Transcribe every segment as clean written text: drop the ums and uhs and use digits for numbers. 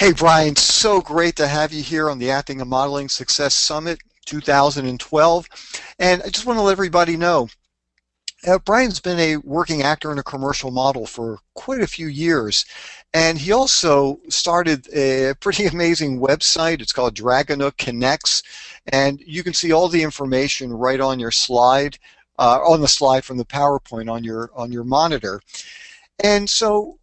Hey Brian, so great to have you here on the Acting and Modeling Success Summit 2012. And I just want to let everybody know, Brian's been a working actor and a commercial model for quite a few years. And he also started a pretty amazing website. It's called DragonukConnects. And you can see all the information right on your slide, on the slide from the PowerPoint on your monitor. And so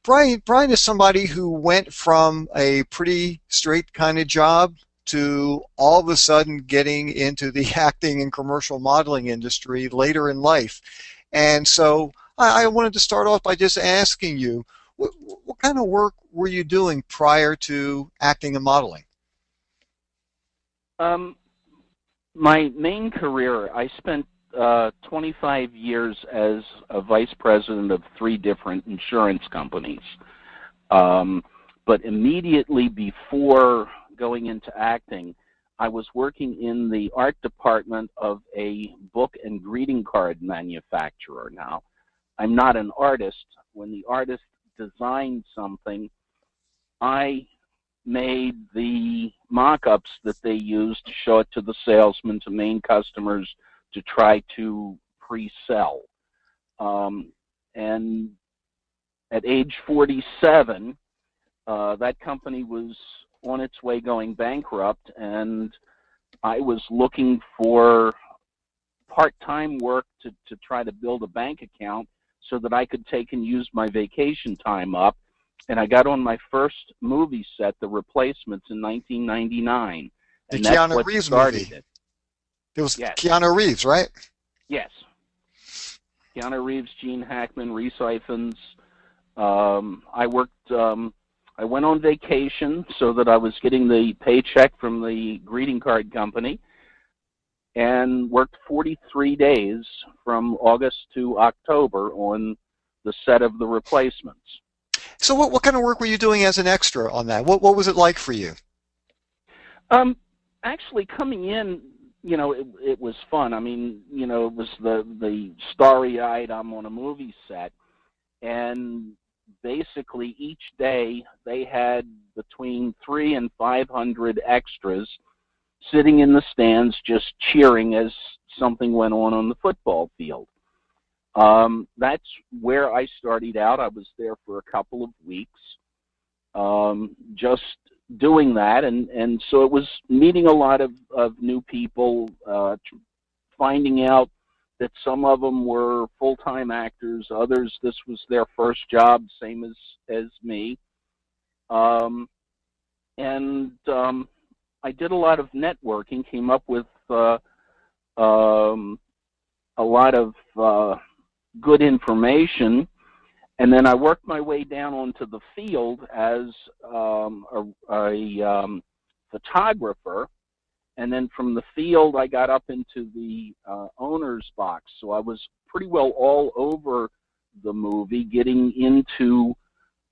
Brian is somebody who went from a pretty straight kind of job to all of a sudden getting into the acting and commercial modeling industry later in life. And so I wanted to start off by just asking you, what kind of work were you doing prior to acting and modeling? Um, my main career, I spent 25 years as a vice president of 3 different insurance companies. But immediately before going into acting, I was working in the art department of a book and greeting card manufacturer. Now, I'm not an artist. When the artist designed something, I made the mock-ups that they used to show it to the salesmen, to main customers, to try to pre-sell. And at age 47, that company was on its way going bankrupt, and I was looking for part-time work to try to build a bank account so that I could take and use my vacation time up. And I got on my first movie set, The Replacements, in 1999. The And that's Keanu what Reeves started movie. it. It was Yes. Keanu Reeves, right? Yes. Keanu Reeves, Gene Hackman, Reese Ifans. I went on vacation so that I was getting the paycheck from the greeting card company, and worked 43 days from August to October on the set of The Replacements. So what kind of work were you doing as an extra on that? What was it like for you? Actually, coming in, it was fun. I mean, it was the starry-eyed, I'm on a movie set, and basically each day they had between 300 and 500 extras sitting in the stands just cheering as something went on the football field. That's where I started out. I was there for a couple of weeks, just doing that, and so it was meeting a lot of new people, finding out that some of them were full-time actors, others this was their first job, same as me. I did a lot of networking, came up with a lot of good information, and then I worked my way down onto the field as a photographer. And then from the field, I got up into the owner's box. So I was pretty well all over the movie, getting into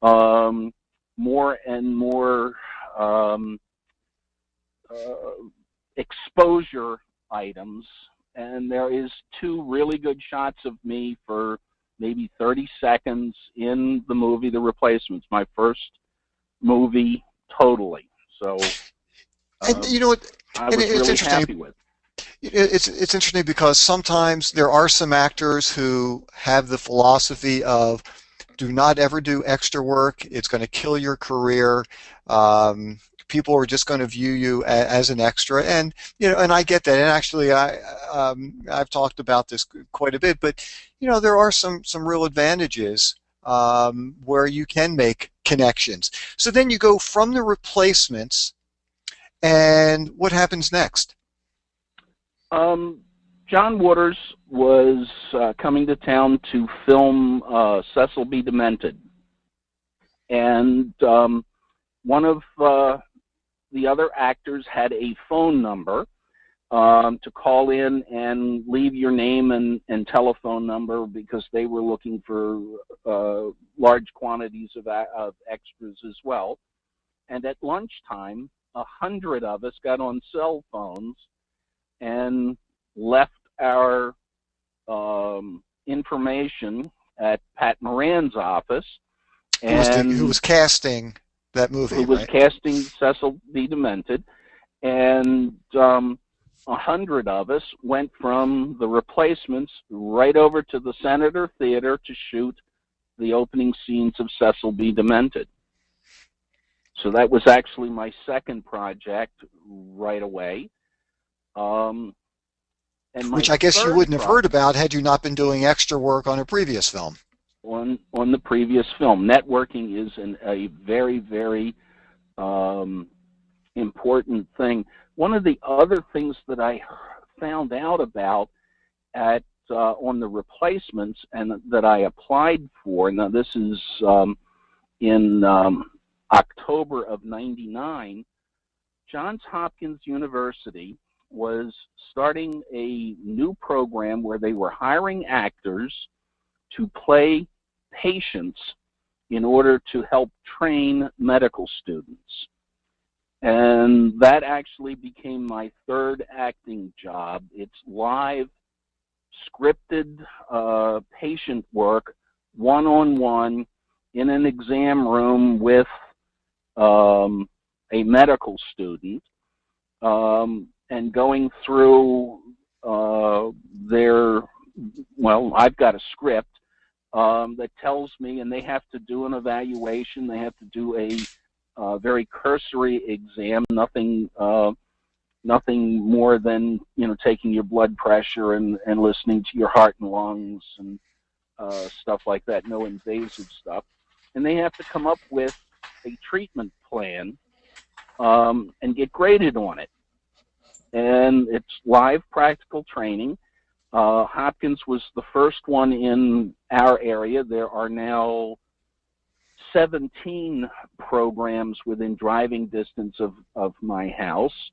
more and more exposure items. And there is 2 really good shots of me for maybe 30 seconds in the movie The Replacements, my first movie totally. So And you know what? I was really happy with. It's interesting because sometimes there are some actors who have the philosophy of do not ever do extra work. It's going to kill your career. People are just going to view you as an extra, and and I get that. And actually, I've talked about this quite a bit. But there are some real advantages where you can make connections. So then you go from The Replacements, and what happens next? John Waters was coming to town to film Cecil B. Demented, and one of the other actors had a phone number to call in and leave your name and telephone number, because they were looking for large quantities of extras as well. And at lunchtime, 100 of us got on cell phones and left our information at Pat Moran's office. Who was casting that movie, who was right? casting Cecil B. Demented, and 100 of us went from the Replacements right over to the Senator Theater to shoot the opening scenes of Cecil B. Demented. So that was actually my second project right away. And my Which I guess you third wouldn't have heard project about had you not been doing extra work on a previous film. on the previous film. Networking is a very, very important thing. One of the other things that I found out about at on the Replacements and that I applied for, now this is in October of '99, Johns Hopkins University was starting a new program where they were hiring actors to play patients in order to help train medical students. And that actually became my third acting job. It's live, scripted patient work, one-on-one, in an exam room with a medical student, and going through I've got a script that tells me, and they have to do an evaluation. They have to do a very cursory exam, nothing more than taking your blood pressure and listening to your heart and lungs and stuff like that. No invasive stuff, and they have to come up with a treatment plan and get graded on it. And it's live practical training. Hopkins was the first one in our area. There are now 17 programs within driving distance of my house.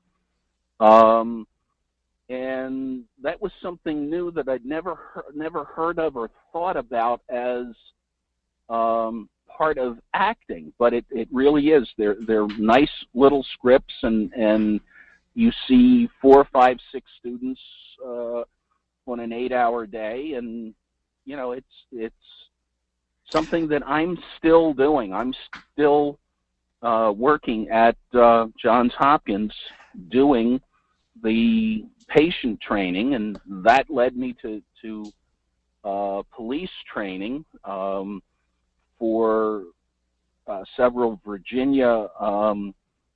And that was something new that I'd never heard of or thought about as part of acting, but it really is. They're nice little scripts, and you see 4, 5, 6 students on an 8-hour day, and it's something that I'm still doing. I'm still working at Johns Hopkins doing the patient training, and that led me to police training for several Virginia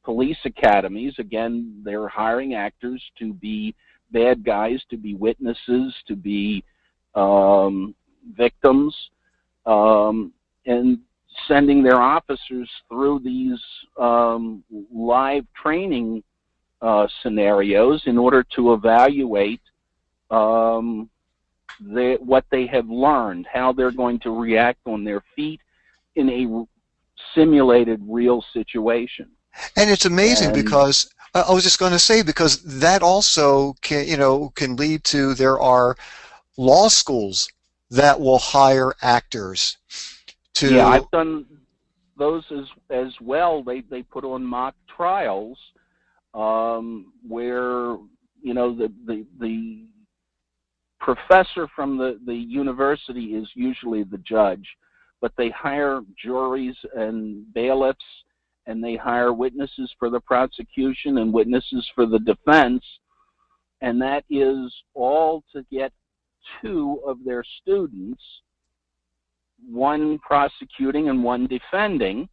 police academies. Again, they're hiring actors to be bad guys, to be witnesses, to be victims, and sending their officers through these live training scenarios in order to evaluate what they have learned, how they're going to react on their feet in a simulated real situation. And it's amazing And because I was just going to say, because that also can lead to, there are law schools that will hire actors to. yeah, I've done those as well. They put on mock trials where the professor from the university is usually the judge, but they hire juries and bailiffs, and they hire witnesses for the prosecution and witnesses for the defense, and that is all to get 2 of their students, one prosecuting and one defending,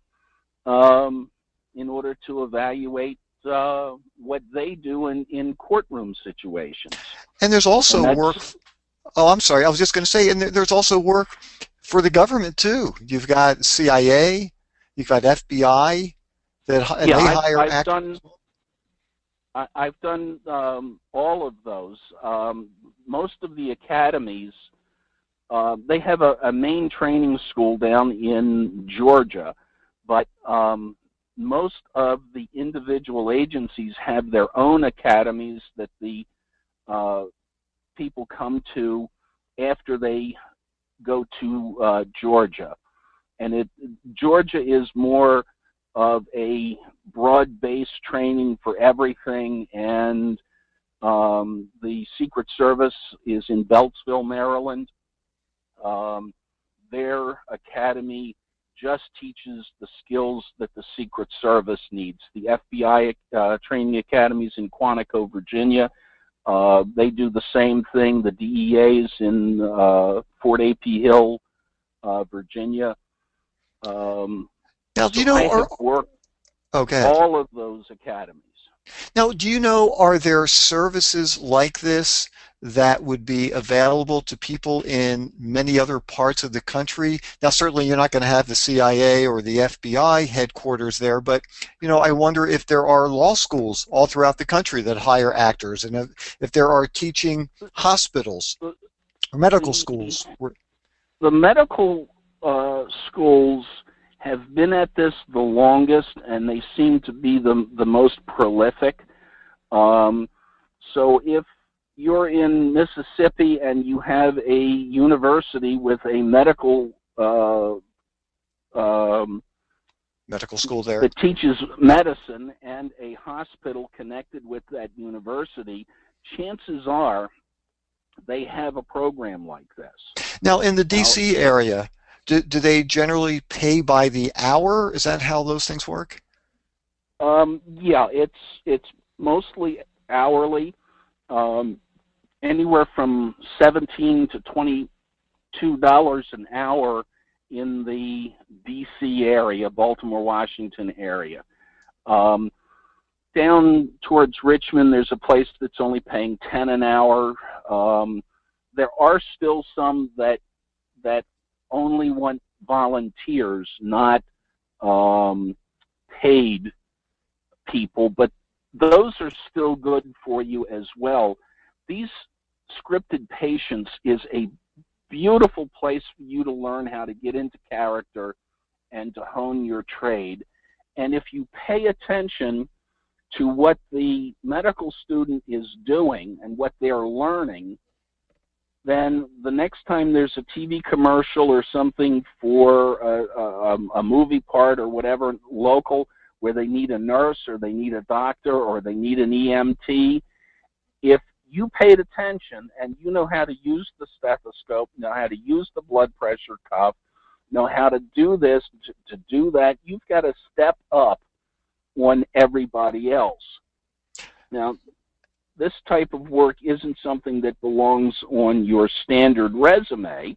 in order to evaluate what they do in courtroom situations. And there's also work. Oh, I'm sorry. I was just going to say, and there's also work for the government too. You've got CIA, you've got FBI, and yeah, they hire I've actors. I've done all of those. Most of the academies, they have a main training school down in Georgia, but most of the individual agencies have their own academies that the people come to after they go to Georgia. And Georgia is more of a broad-based training for everything, and the Secret Service is in Beltsville, Maryland. Their academy just teaches the skills that the Secret Service needs. The FBI training academies in Quantico, Virginia, they do the same thing. The DEAs in Fort A.P. Hill, Virginia. Now, do you So I know, have worked oh, go ahead. all of those academies. Now, do you know, are there services like this that would be available to people in many other parts of the country? Now, certainly you're not going to have the CIA or the FBI headquarters there, but, you know, I wonder if there are law schools all throughout the country that hire actors, and if there are teaching hospitals or medical The, schools. the medical schools have been at this the longest, and they seem to be the most prolific. So if you're in Mississippi and you have a university with a medical Medical school there. that teaches medicine and a hospital connected with that university, chances are they have a program like this. Now, in the Now, DC area, do they generally pay by the hour? Is that how those things work? yeah, it's mostly hourly, anywhere from $17 to $22 an hour in the D.C. area, Baltimore, Washington area. Down towards Richmond, there's a place that's only paying 10 an hour. There are still some that only want volunteers, not paid people, but those are still good for you as well. These scripted patients is a beautiful place for you to learn how to get into character and to hone your trade. And if you pay attention to what the medical student is doing and what they're learning, then the next time there's a TV commercial or something for a movie part or whatever local where they need a nurse or they need a doctor or they need an EMT, if you paid attention and you know how to use the stethoscope, know how to use the blood pressure cuff, know how to do this, to do that, you've got to step up on everybody else. Now, this type of work isn't something that belongs on your standard resume,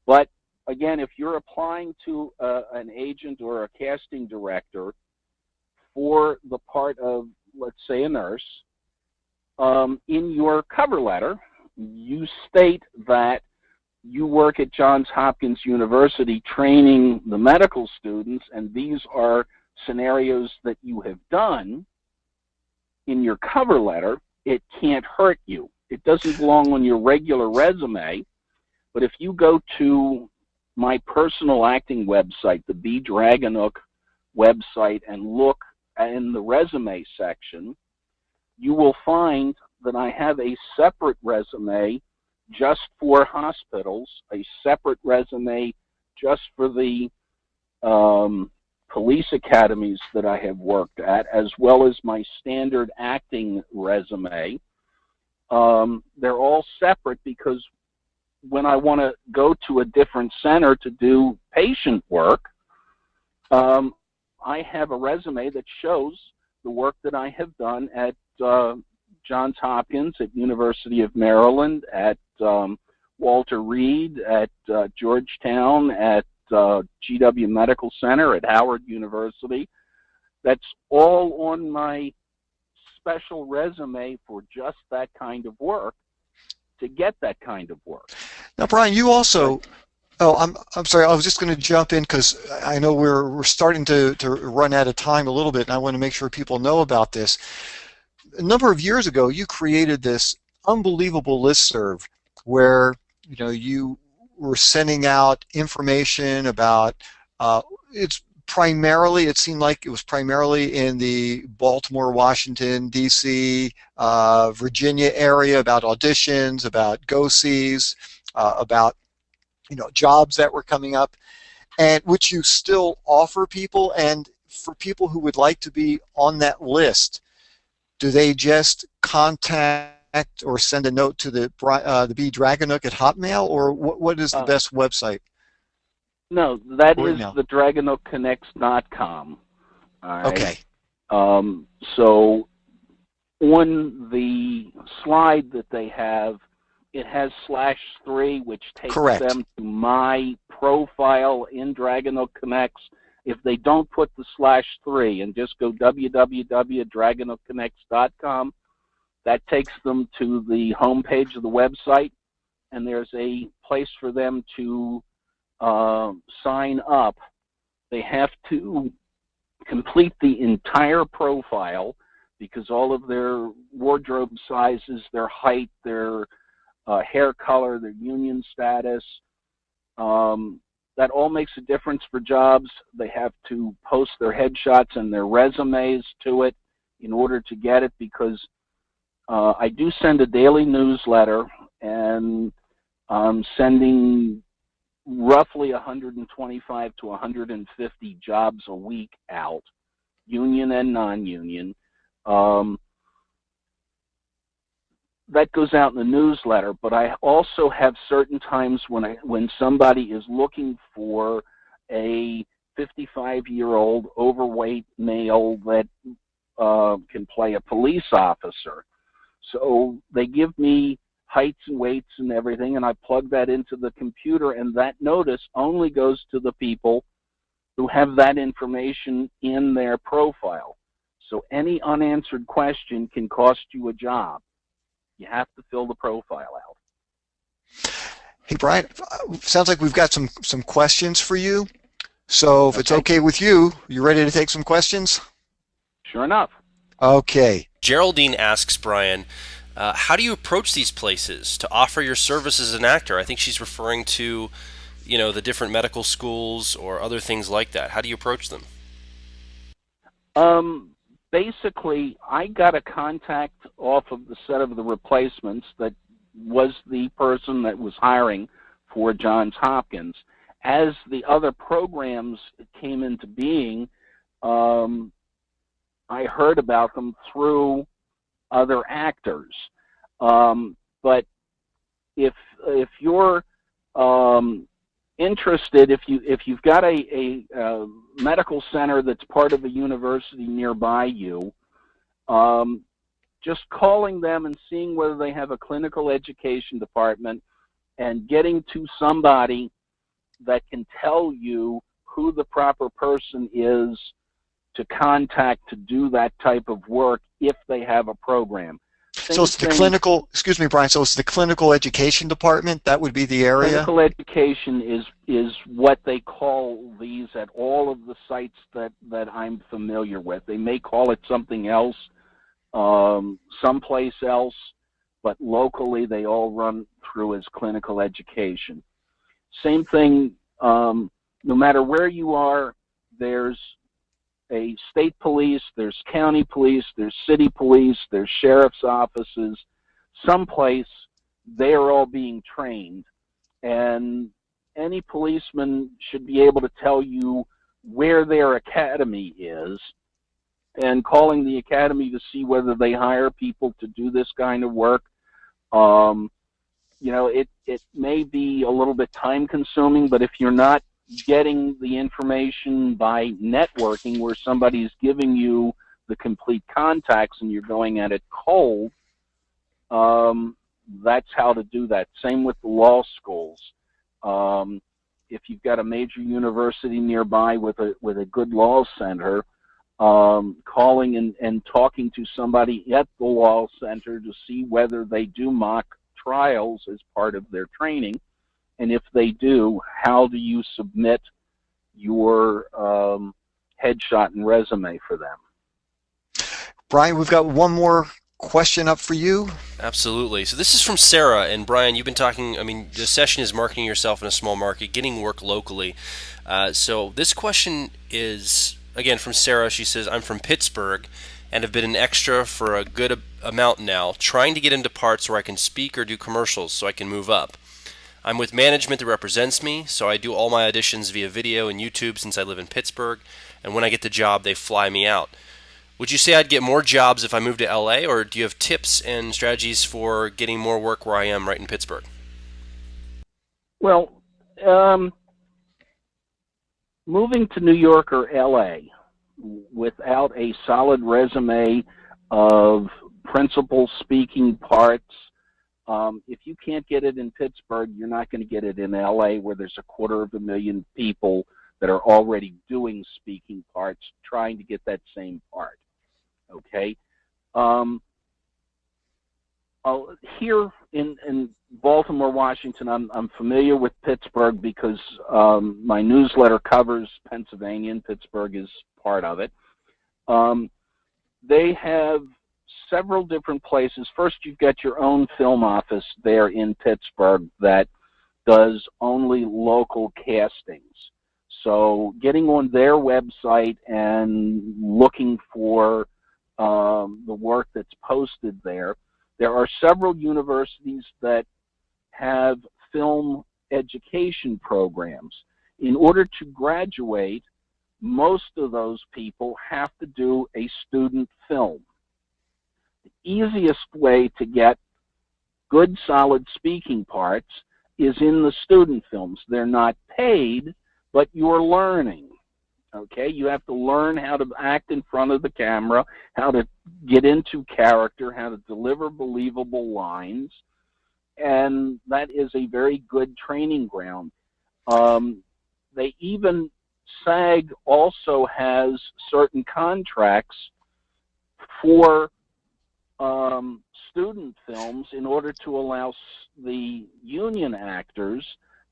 but again, if you're applying to an agent or a casting director for the part of, let's say, a nurse, in your cover letter, you state that you work at Johns Hopkins University training the medical students, and these are scenarios that you have done. In your cover letter, it can't hurt you. It doesn't belong on your regular resume, but if you go to my personal acting website, the Dragonuk website, and look in the resume section, you will find that I have a separate resume just for hospitals, a separate resume just for the police academies that I have worked at, as well as my standard acting resume. They're all separate because when I want to go to a different center to do patient work, I have a resume that shows the work that I have done at Johns Hopkins, at University of Maryland, at Walter Reed, at Georgetown, at GW Medical Center, at Howard University. That's all on my special resume for just that kind of work, to get that kind of work. Now, Brian, you also. Oh, I'm sorry. I was just going to jump in because I know we're starting to run out of time a little bit, and I want to make sure people know about this. A number of years ago, you created this unbelievable listserv where you were sending out information about. It seemed like it was primarily in the Baltimore, Washington, D.C., Virginia area, about auditions, about go-sees, about jobs that were coming up, and which you still offer people. And for people who would like to be on that list, do they just contact or send a note to the Dragonuk at Hotmail, or what is the best website? No, that or is email? the DragonukConnects.com. All right. Okay, So on the slide that they have, it has /3, which takes correct. them to my profile in Dragonuk Connects. If they don't put the /3 and just go www.DragonukConnects.com, that takes them to the homepage of the website, and there's a place for them to sign up. They have to complete the entire profile because all of their wardrobe sizes, their height, their hair color, their union status, that all makes a difference for jobs. They have to post their headshots and their resumes to it in order to get it, because I do send a daily newsletter, and I'm sending roughly 125 to 150 jobs a week out, union and non-union. That goes out in the newsletter, but I also have certain times when somebody is looking for a 55-year-old overweight male that can play a police officer. So they give me heights and weights and everything, and I plug that into the computer, and that notice only goes to the people who have that information in their profile. So any unanswered question can cost you a job. You have to fill the profile out. Hey, Brian, sounds like we've got some questions for you. So if it's Okay. okay with you, you ready to take some questions? Sure enough. Okay. Geraldine asks Brian, how do you approach these places to offer your service as an actor? I think she's referring to, the different medical schools or other things like that. How do you approach them? Basically, I got a contact off of the set of the replacements that was the person that was hiring for Johns Hopkins. As the other programs came into being, I heard about them through other actors. But if you're interested, if you've got a medical center that's part of a university nearby you, just calling them and seeing whether they have a clinical education department and getting to somebody that can tell you who the proper person is to contact to do that type of work if they have a program. So it's the clinical, excuse me, Brian, so it's the clinical education department, that would be the area? Clinical education is what they call these at all of the sites that I'm familiar with. They may call it something else, someplace else, but locally they all run through as clinical education. Same thing, no matter where you are, there's a state police, there's county police, there's city police, there's sheriff's offices. Someplace they are all being trained, and any policeman should be able to tell you where their academy is, and calling the academy to see whether they hire people to do this kind of work. It may be a little bit time consuming, but if you're not getting the information by networking where somebody's giving you the complete contacts and you're going at it cold, that's how to do that. Same with the law schools. If you've got a major university nearby with a good law center, calling and talking to somebody at the law center to see whether they do mock trials as part of their training. And if they do, how do you submit your headshot and resume for them? Brian, we've got one more question up for you. Absolutely. So this is from Sarah, and Brian, you've been talking, the session is marketing yourself in a small market, getting work locally. So this question is, again, from Sarah. She says, I'm from Pittsburgh and have been an extra for a good amount now, trying to get into parts where I can speak or do commercials so I can move up. I'm with management that represents me, so I do all my auditions via video and YouTube since I live in Pittsburgh, and when I get the job, they fly me out. Would you say I'd get more jobs if I moved to LA, or do you have tips and strategies for getting more work where I am right in Pittsburgh? Well, moving to New York or LA without a solid resume of principal speaking parts, if you can't get it in Pittsburgh, you're not going to get it in LA, where there's 250,000 people that are already doing speaking parts, trying to get that same part. Okay. Here in Baltimore, Washington, I'm familiar with Pittsburgh because my newsletter covers Pennsylvania, and Pittsburgh is part of it. They have several different places. First, you've got your own film office there in Pittsburgh that does only local castings. So getting on their website and looking for the work that's posted there. There are several universities that have film education programs. In order to graduate, most of those people have to do a student film. The easiest way to get good, solid speaking parts is in the student films. They're not paid, but you're learning. Okay, you have to learn how to act in front of the camera, how to get into character, how to deliver believable lines, and that is a very good training ground. They even, SAG also has certain contracts for student films in order to allow the union actors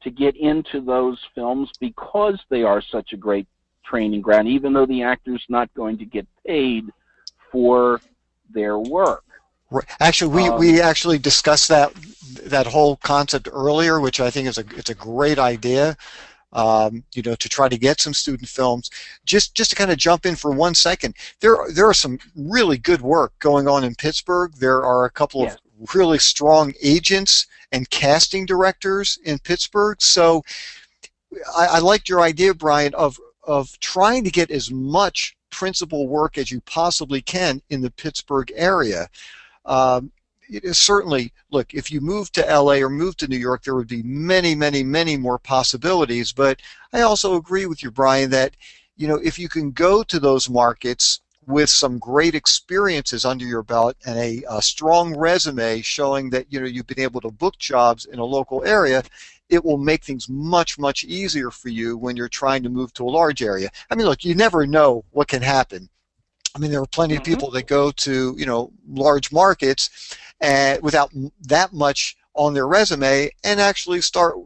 to get into those films because they are such a great training ground, even though the actor's not going to get paid for their work. Right. Actually, we actually discussed that whole concept earlier, which I think is it's a great idea. You know, to try to get some student films. Just to kind of jump in for 1 second, there are some really good work going on in Pittsburgh. There are a couple of really strong agents and casting directors in Pittsburgh. So I liked your idea, Brian, of trying to get as much principal work as you possibly can in the Pittsburgh area. It is certainly, look, if you move to LA or move to New York, there would be many, many, many more possibilities. But I also agree with you, Brian, that, you know, if you can go to those markets with some great experiences under your belt and a strong resume showing that, you know, you've been able to book jobs in a local area, it will make things much, much easier for you when you're trying to move to a large area. I mean, look, you never know what can happen. I mean, there are plenty of people that go to, you know, large markets without that much on their resume and actually start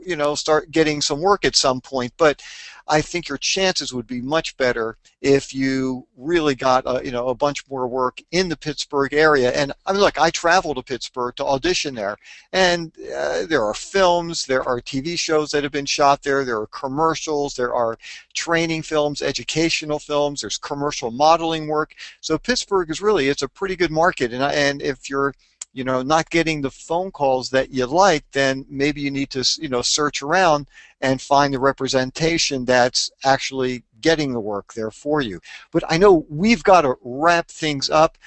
getting some work at some point. But I think your chances would be much better if you really got a bunch more work in the Pittsburgh area. And I mean, look, I travel to Pittsburgh to audition there, and there are films, there are TV shows that have been shot there, there are commercials, there are training films, educational films, there's commercial modeling work. So Pittsburgh is really, it's a pretty good market. And if you're not getting the phone calls that you like, then maybe you need to, search around and find the representation that's actually getting the work there for you. But I know we've got to wrap things up.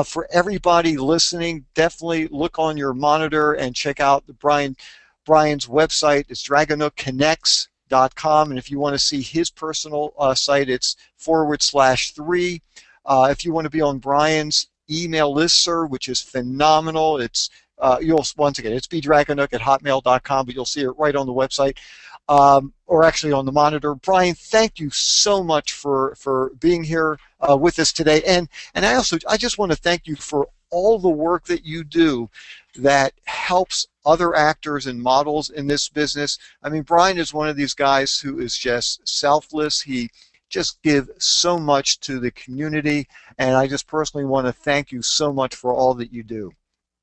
For everybody listening, definitely look on your monitor and check out Brian's website. It's DragonukConnects.com, and if you want to see his personal site, it's /3. If you want to be on Brian's email listserv, which is phenomenal. It's once again, it's bdragonuk@hotmail.com, but you'll see it right on the website, or actually on the monitor. Brian, thank you so much for being here with us today, and I just want to thank you for all the work that you do that helps other actors and models in this business. I mean, Brian is one of these guys who is just selfless. He just give so much to the community, and I just personally want to thank you so much for all that you do.